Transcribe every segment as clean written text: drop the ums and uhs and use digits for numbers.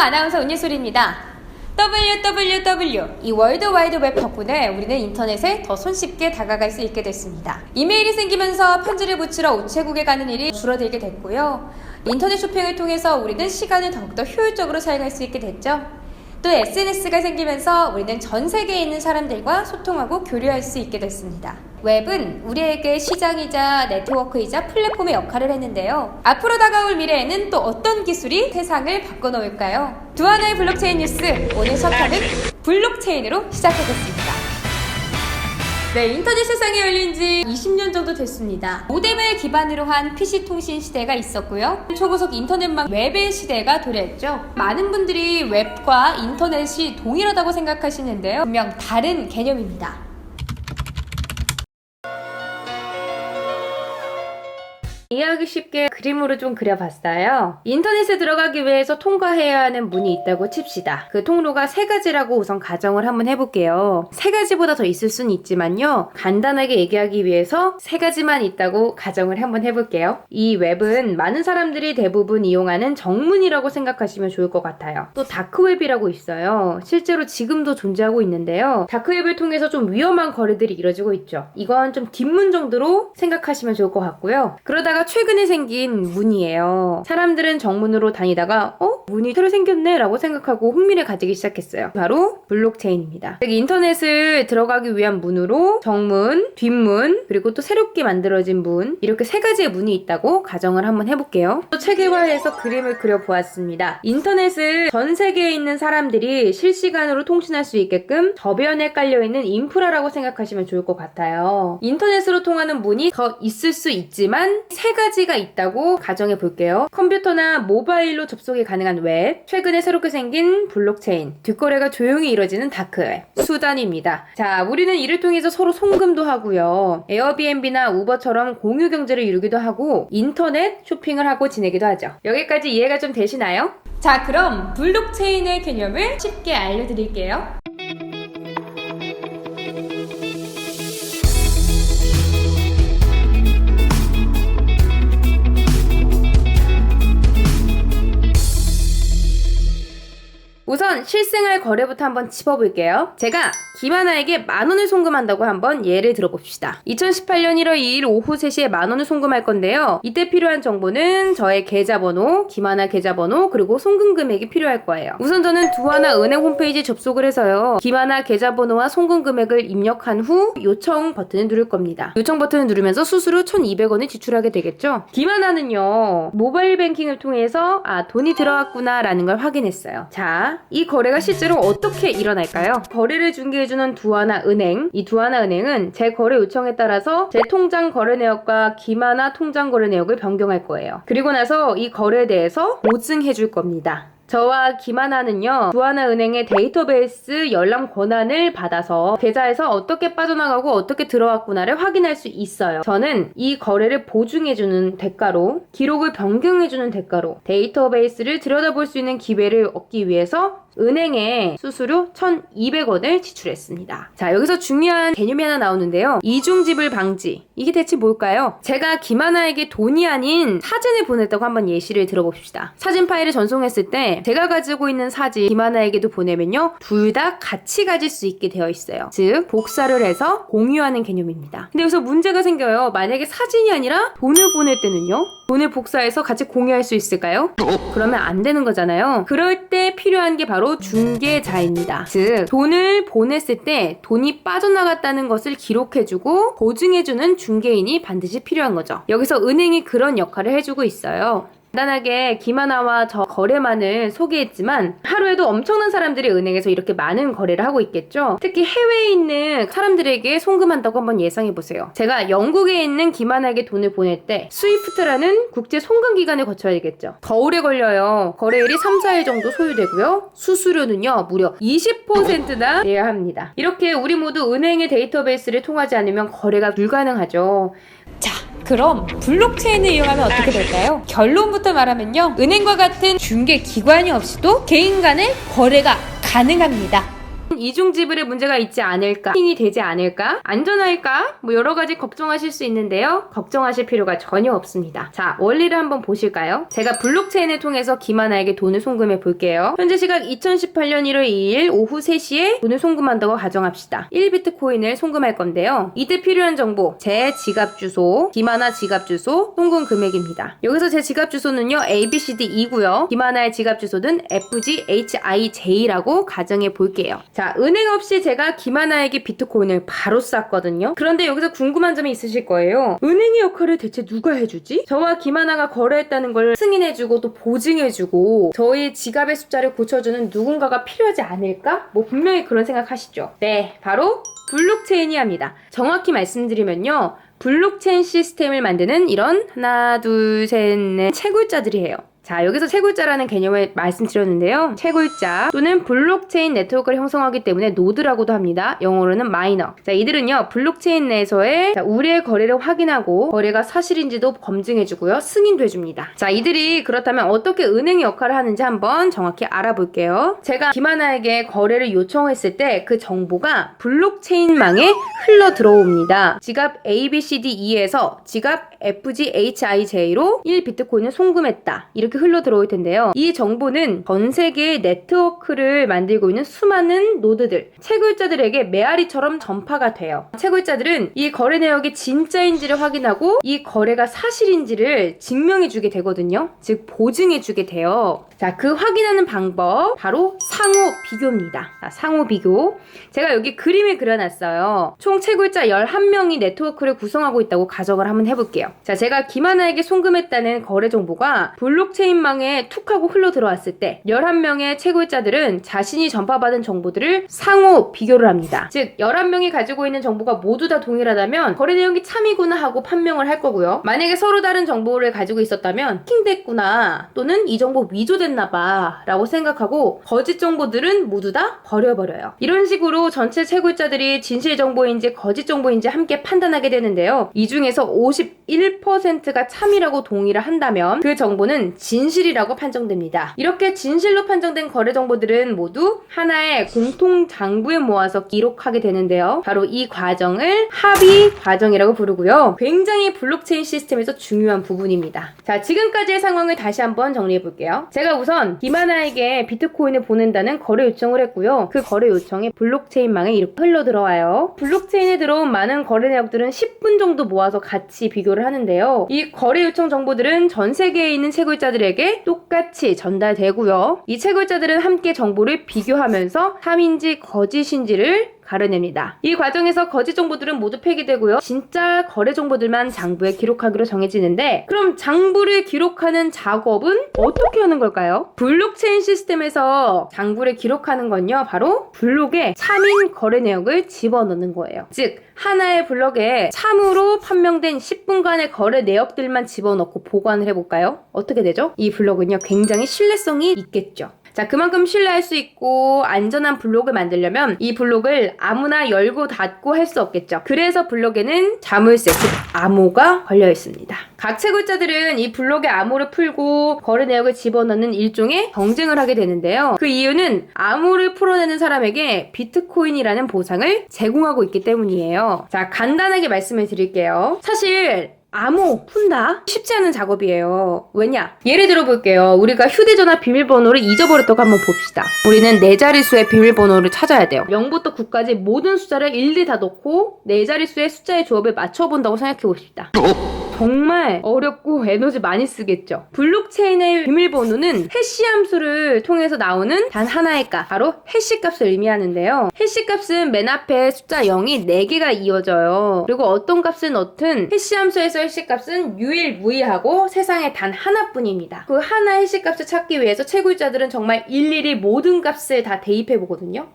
아나운서 은예솔입니다. www 이 월드와이드웹 덕분에 우리는 인터넷에 더 손쉽게 다가갈 수 있게 됐습니다. 이메일이 생기면서 편지를 붙이러 우체국에 가는 일이 줄어들게 됐고요. 인터넷 쇼핑을 통해서 우리는 시간을 더욱더 효율적으로 사용할 수 있게 됐죠. 또 SNS가 생기면서 우리는 전 세계에 있는 사람들과 소통하고 교류할 수 있게 됐습니다. 웹은 우리에게 시장이자 네트워크이자 플랫폼의 역할을 했는데요. 앞으로 다가올 미래에는 또 어떤 기술이 세상을 바꿔놓을까요? 두하나의 블록체인 뉴스, 오늘 첫 탄은 블록체인으로 시작하겠습니다. 네, 인터넷 세상에 열린 지 20년 정도 됐습니다. 모뎀을 기반으로 한 PC 통신 시대가 있었고요. 초고속 인터넷망 웹의 시대가 도래했죠. 많은 분들이 웹과 인터넷이 동일하다고 생각하시는데요. 분명 다른 개념입니다. 이해하기 쉽게 그림으로 좀 그려봤어요. 인터넷에 들어가기 위해서 통과해야 하는 문이 있다고 칩시다. 그 통로가 세 가지라고 우선 가정을 한번 해볼게요. 세 가지보다 더 있을 수는 있지만요. 간단하게 얘기하기 위해서 세 가지만 있다고 가정을 한번 해볼게요. 이 웹은 많은 사람들이 대부분 이용하는 정문이라고 생각하시면 좋을 것 같아요. 또 다크웹이라고 있어요. 실제로 지금도 존재하고 있는데요. 다크웹을 통해서 좀 위험한 거래들이 이루어지고 있죠. 이건 좀 뒷문 정도로 생각하시면 좋을 것 같고요. 그러다가 최근에 생긴 문이에요. 사람들은 정문으로 다니다가 문이 새로 생겼네 라고 생각하고 흥미를 가지기 시작했어요. 바로 블록체인입니다. 즉 인터넷을 들어가기 위한 문으로 정문, 뒷문, 그리고 또 새롭게 만들어진 문, 이렇게 세 가지의 문이 있다고 가정을 한번 해볼게요. 또 체계화해서 그림을 그려보았습니다. 인터넷을 전 세계에 있는 사람들이 실시간으로 통신할 수 있게끔 저변에 깔려있는 인프라라고 생각하시면 좋을 것 같아요. 인터넷으로 통하는 문이 더 있을 수 있지만 세 가지가 있다고 가정해 볼게요. 컴퓨터나 모바일로 접속이 가능한 웹, 최근에 새롭게 생긴 블록체인, 뒷거래가 조용히 이루어지는 다크웹, 수단입니다. 자, 우리는 이를 통해서 서로 송금도 하고요. 에어비앤비나 우버처럼 공유 경제를 이루기도 하고 인터넷 쇼핑을 하고 지내기도 하죠. 여기까지 이해가 좀 되시나요? 자, 그럼 블록체인의 개념을 쉽게 알려드릴게요. 우선 실생활 거래부터 한번 짚어볼게요. 제가 김하나에게 10,000원을 송금한다고 한번 예를 들어봅시다. 2018년 1월 2일 오후 3시에 10,000원을 송금할 건데요. 이때 필요한 정보는 저의 계좌번호, 김하나 계좌번호, 그리고 송금 금액이 필요할 거예요. 우선 저는 두하나 은행 홈페이지에 접속을 해서요. 김하나 계좌번호와 송금 금액을 입력한 후 요청 버튼을 누를 겁니다. 요청 버튼을 누르면서 수수료 1,200원을 지출하게 되겠죠. 김하나는요. 모바일 뱅킹을 통해서 돈이 들어왔구나 라는 걸 확인했어요. 자, 이 거래가 실제로 어떻게 일어날까요? 거래를 중개해주는 두하나 은행, 이 두하나 은행은 제 거래 요청에 따라서 제 통장 거래 내역과 김하나 통장 거래 내역을 변경할 거예요. 그리고 나서 이 거래에 대해서 보증해줄 겁니다. 저와 김하나는요, 두하나은행의 데이터베이스 열람 권한을 받아서 계좌에서 어떻게 빠져나가고 어떻게 들어왔구나를 확인할 수 있어요. 저는 이 거래를 보증해주는 대가로, 기록을 변경해주는 대가로 데이터베이스를 들여다볼 수 있는 기회를 얻기 위해서 은행에 수수료 1,200원을 지출했습니다. 자, 여기서 중요한 개념이 하나 나오는데요. 이중지불 방지. 이게 대체 뭘까요? 제가 김하나에게 돈이 아닌 사진을 보냈다고 한번 예시를 들어봅시다. 사진 파일을 전송했을 때 제가 가지고 있는 사진 김하나에게도 보내면요. 둘 다 같이 가질 수 있게 되어 있어요. 즉, 복사를 해서 공유하는 개념입니다. 근데 여기서 문제가 생겨요. 만약에 사진이 아니라 돈을 보낼 때는요. 돈을 복사해서 같이 공유할 수 있을까요? 그러면 안 되는 거잖아요. 그럴 때 필요한 게 바로 중개자입니다. 즉, 돈을 보냈을 때 돈이 빠져나갔다는 것을 기록해주고 보증해주는 중개인이 반드시 필요한 거죠. 여기서 은행이 그런 역할을 해주고 있어요. 간단하게 김하나와 저 거래만을 소개했지만 하루에도 엄청난 사람들이 은행에서 이렇게 많은 거래를 하고 있겠죠. 특히 해외에 있는 사람들에게 송금한다고 한번 예상해보세요. 제가 영국에 있는 김하나에게 돈을 보낼 때 스위프트라는 국제 송금 기관을 거쳐야 되겠죠. 더 오래 걸려요. 거래일이 3-4일 정도 소요되고요. 수수료는요 무려 20%나 내야 합니다. 이렇게 우리 모두 은행의 데이터베이스를 통하지 않으면 거래가 불가능하죠. 자, 그럼 블록체인을 이용하면 어떻게 될까요? 결론부터 말하면요, 은행과 같은 중개 기관이 없이도 개인 간의 거래가 가능합니다. 이중 지불에 문제가 있지 않을까, 킹이 되지 않을까, 안전할까, 뭐 여러 가지 걱정하실 수 있는데요. 걱정하실 필요가 전혀 없습니다. 자, 원리를 한번 보실까요? 제가 블록체인을 통해서 김하나에게 돈을 송금해 볼게요. 현재 시각 2018년 1월 2일 오후 3시에 돈을 송금한다고 가정합시다. 1비트코인을 송금할 건데요. 이때 필요한 정보, 제 지갑 주소, 김하나 지갑 주소, 송금 금액입니다. 여기서 제 지갑 주소는요, ABCD이고요. 김하나의 지갑 주소는 FGHIJ라고 가정해 볼게요. 자, 은행 없이 제가 김하나에게 비트코인을 바로 쐈거든요. 그런데 여기서 궁금한 점이 있으실 거예요. 은행의 역할을 대체 누가 해주지? 저와 김하나가 거래했다는 걸 승인해주고 또 보증해주고 저희 지갑의 숫자를 고쳐주는 누군가가 필요하지 않을까? 뭐 분명히 그런 생각하시죠? 네, 바로 블록체인이 합니다. 정확히 말씀드리면요, 블록체인 시스템을 만드는 이런 하나, 둘, 셋, 넷 채굴자들이에요. 자, 여기서 채굴자라는 개념을 말씀드렸는데요. 채굴자 또는 블록체인 네트워크를 형성하기 때문에 노드라고도 합니다. 영어로는 마이너. 자, 이들은요, 블록체인 내에서의 우리의 거래를 확인하고 거래가 사실인지도 검증해주고요, 승인도 해줍니다. 자, 이들이 그렇다면 어떻게 은행의 역할을 하는지 한번 정확히 알아볼게요. 제가 김하나에게 거래를 요청했을 때 그 정보가 블록체인망에 흘러 들어옵니다. 지갑 ABCDE에서 지갑 FGHIJ로 1비트코인을 송금했다, 이렇게 흘러 들어올 텐데요. 이 정보는 전 세계의 네트워크를 만들고 있는 수많은 노드들, 채굴자들에게 메아리처럼 전파가 돼요. 채굴자들은 이 거래 내역이 진짜인지를 확인하고 이 거래가 사실인지를 증명해주게 되거든요. 즉 보증해주게 돼요. 자, 그 확인하는 방법 바로 상호 비교입니다. 자, 상호 비교. 제가 여기 그림을 그려놨어요. 총 채굴자 11명이 네트워크를 구성하고 있다고 가정을 한번 해볼게요. 자, 제가 김하나에게 송금했다는 거래 정보가 블록체인망에 툭 하고 흘러 들어왔을 때 11명의 채굴자들은 자신이 전파받은 정보들을 상호 비교를 합니다. 즉 11명이 가지고 있는 정보가 모두 다 동일하다면 거래 내용이 참이구나 하고 판명을 할 거고요. 만약에 서로 다른 정보를 가지고 있었다면 해킹됐구나, 또는 이 정보 위조됐나봐 라고 생각하고 거짓 정보들은 모두 다 버려버려요. 이런 식으로 전체 채굴자들이 진실 정보인지 거짓 정보인지 함께 판단하게 되는데요. 이 중에서 51%가 참이라고 동의를 한다면 그 정보는 진실이라고 판정됩니다. 이렇게 진실로 판정된 거래 정보들은 모두 하나의 공통 장부에 모아서 기록하게 되는데요. 바로 이 과정을 합의 과정이라고 부르고요. 굉장히 블록체인 시스템에서 중요한 부분입니다. 자, 지금까지의 상황을 다시 한번 정리해 볼게요. 제가 우선 김하나에게 비트코인을 보낸다는 거래 요청을 했고요. 그 거래 요청이 블록체인망에 이렇게 흘러 들어와요. 블록체인에 들어온 많은 거래 내역들은 10분 정도 모아서 같이 비교를 하는데요. 이 거래 요청 정보들은 전 세계에 있는 채굴자들에게 똑같이 전달되고요. 이 채굴자들은 함께 정보를 비교하면서 참인지 거짓인지를 가려냅니다. 이 과정에서 거짓 정보들은 모두 폐기되고요. 진짜 거래 정보들만 장부에 기록하기로 정해지는데, 그럼 장부를 기록하는 작업은 어떻게 하는 걸까요? 블록체인 시스템에서 장부를 기록하는 건요, 바로 블록에 참인 거래 내역을 집어넣는 거예요. 즉 하나의 블록에 참으로 판명된 10분간의 거래 내역들만 집어넣고 보관을 해볼까요? 어떻게 되죠? 이 블록은요, 굉장히 신뢰성이 있겠죠. 자, 그만큼 신뢰할 수 있고 안전한 블록을 만들려면 이 블록을 아무나 열고 닫고 할 수 없겠죠. 그래서 블록에는 자물쇠, 즉 암호가 걸려 있습니다. 각 채굴자들은 이 블록의 암호를 풀고 거래 내역을 집어넣는 일종의 경쟁을 하게 되는데요. 그 이유는 암호를 풀어내는 사람에게 비트코인이라는 보상을 제공하고 있기 때문이에요. 자, 간단하게 말씀을 드릴게요. 사실 암호 푼다? 쉽지 않은 작업이에요. 왜냐? 예를 들어 볼게요. 우리가 휴대전화 비밀번호를 잊어버렸다고 한번 봅시다. 우리는 4자릿수의 비밀번호를 찾아야 돼요. 0부터 9까지 모든 숫자를 일일이 다 넣고 4자릿수의 숫자의 조합을 맞춰본다고 생각해 봅시다. 정말 어렵고 에너지 많이 쓰겠죠. 블록체인의 비밀번호는 해시 함수를 통해서 나오는 단 하나의 값, 바로 해시 값을 의미하는데요. 해시 값은 맨 앞에 숫자 0이 4개가 이어져요. 그리고 어떤 값을 넣든 해시 함수에서 해시 값은 유일무이하고 세상에 단 하나뿐입니다. 그 하나 해시 값을 찾기 위해서 채굴자들은 정말 일일이 모든 값을 다 대입해 보거든요.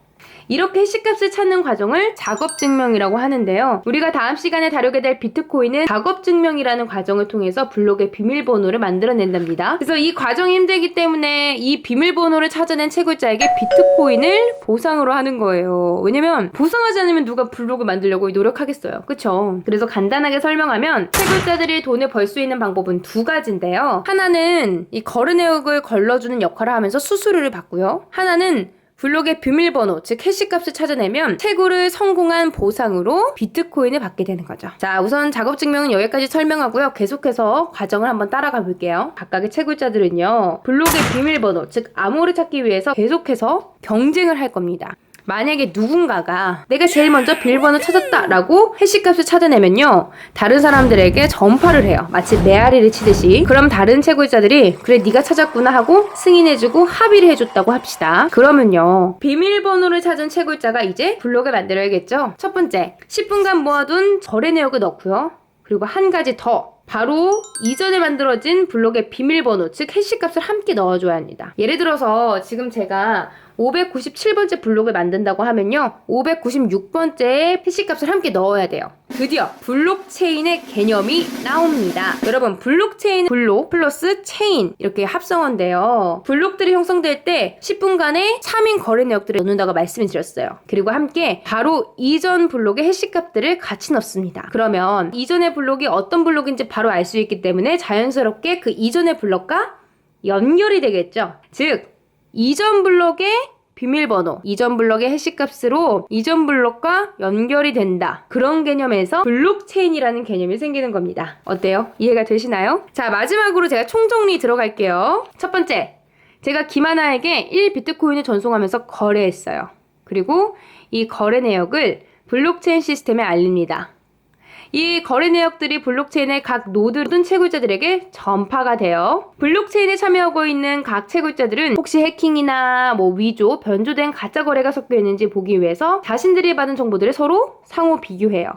이렇게 해시값을 찾는 과정을 작업증명이라고 하는데요. 우리가 다음 시간에 다루게 될 비트코인은 작업증명이라는 과정을 통해서 블록의 비밀번호를 만들어낸답니다. 그래서 이 과정이 힘들기 때문에 이 비밀번호를 찾아낸 채굴자에게 비트코인을 보상으로 하는 거예요. 왜냐면 보상하지 않으면 누가 블록을 만들려고 노력하겠어요. 그쵸? 그래서 간단하게 설명하면 채굴자들이 돈을 벌 수 있는 방법은 두 가지인데요. 하나는 이 거래 내역을 걸러주는 역할을 하면서 수수료를 받고요. 하나는 블록의 비밀번호, 즉 해시값을 찾아내면 채굴을 성공한 보상으로 비트코인을 받게 되는 거죠. 자, 우선 작업 증명은 여기까지 설명하고요. 계속해서 과정을 한번 따라가 볼게요. 각각의 채굴자들은요, 블록의 비밀번호, 즉 암호를 찾기 위해서 계속해서 경쟁을 할 겁니다. 만약에 누군가가 내가 제일 먼저 비밀번호 찾았다라고 해시값을 찾아내면요, 다른 사람들에게 전파를 해요. 마치 메아리를 치듯이. 그럼 다른 채굴자들이 그래 네가 찾았구나 하고 승인해주고 합의를 해줬다고 합시다. 그러면요, 비밀번호를 찾은 채굴자가 이제 블록을 만들어야겠죠. 첫 번째, 10분간 모아둔 거래 내역을 넣고요. 그리고 한 가지 더, 바로 이전에 만들어진 블록의 비밀번호, 즉 해시값을 함께 넣어줘야 합니다. 예를 들어서 지금 제가 597번째 블록을 만든다고 하면요, 596번째의 해시값을 함께 넣어야 돼요. 드디어 블록체인의 개념이 나옵니다. 여러분, 블록체인, 블록 플러스 체인 이렇게 합성어인데요, 블록들이 형성될 때 10분간의 3인 거래 내역들을 넣는다고 말씀을 드렸어요. 그리고 함께 바로 이전 블록의 해시값들을 같이 넣습니다. 그러면 이전의 블록이 어떤 블록인지 바로 알 수 있기 때문에 자연스럽게 그 이전의 블록과 연결이 되겠죠. 즉, 이전 블록의 비밀번호, 이전 블록의 해시값으로 이전 블록과 연결이 된다. 그런 개념에서 블록체인이라는 개념이 생기는 겁니다. 어때요? 이해가 되시나요? 자, 마지막으로 제가 총정리 들어갈게요. 첫 번째, 제가 김하나에게 1비트코인을 전송하면서 거래했어요. 그리고 이 거래 내역을 블록체인 시스템에 알립니다. 이 거래 내역들이 블록체인의 각 노드든 채굴자들에게 전파가 돼요. 블록체인에 참여하고 있는 각 채굴자들은 혹시 해킹이나 위조, 변조된 가짜 거래가 섞여 있는지 보기 위해서 자신들이 받은 정보들을 서로 상호 비교해요.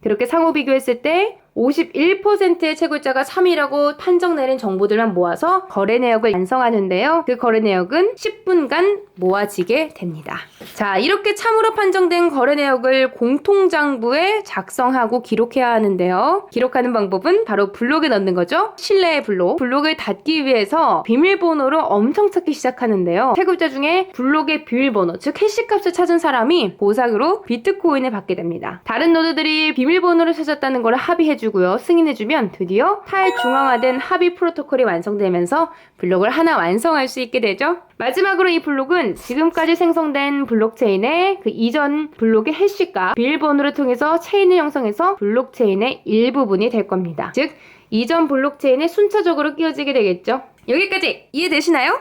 그렇게 상호 비교했을 때 51%의 채굴자가 3위라고 판정 내린 정보들만 모아서 거래 내역을 완성하는데요. 그 거래 내역은 10분간 모아지게 됩니다. 자, 이렇게 참으로 판정된 거래 내역을 공통장부에 작성하고 기록해야 하는데요. 기록하는 방법은 바로 블록에 넣는 거죠. 신뢰의 블록. 블록을 닫기 위해서 비밀번호를 엄청 찾기 시작하는데요. 채굴자 중에 블록의 비밀번호, 즉 해시값을 찾은 사람이 보상으로 비트코인을 받게 됩니다. 다른 노드들이 비밀번호를 찾았다는 걸 합의해주고요. 승인해주면 드디어 탈중앙화된 합의 프로토콜이 완성되면서 블록을 하나 완성할 수 있게 되죠. 마지막으로 이 블록은 지금까지 생성된 블록체인의 그 이전 블록의 해시값, 비밀번호를 통해서 체인을 형성해서 블록체인의 일부분이 될 겁니다. 즉, 이전 블록체인에 순차적으로 끼워지게 되겠죠. 여기까지 이해되시나요?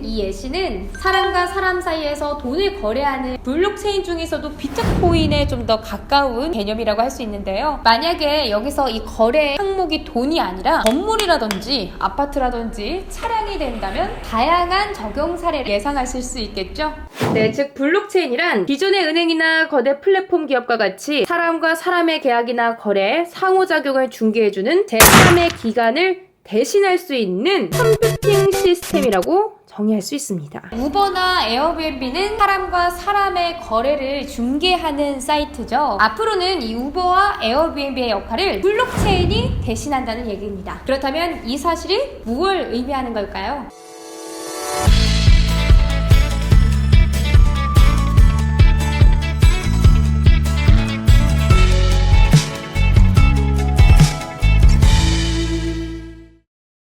이 예시는 사람과 사람 사이에서 돈을 거래하는 블록체인 중에서도 비트코인에 좀 더 가까운 개념이라고 할 수 있는데요. 만약에 여기서 이 거래 항목이 돈이 아니라 건물이라든지 아파트라든지 차량이 된다면 다양한 적용 사례를 예상하실 수 있겠죠. 네, 즉 블록체인이란 기존의 은행이나 거대 플랫폼 기업과 같이 사람과 사람의 계약이나 거래, 상호작용을 중개해주는 제3의 기관을 대신할 수 있는 컴퓨팅 시스템이라고 정의할 수 있습니다. 우버나 에어비앤비는 사람과 사람의 거래를 중개하는 사이트죠. 앞으로는 이 우버와 에어비앤비의 역할을 블록체인이 대신한다는 얘기입니다. 그렇다면 이 사실이 무엇을 의미하는 걸까요?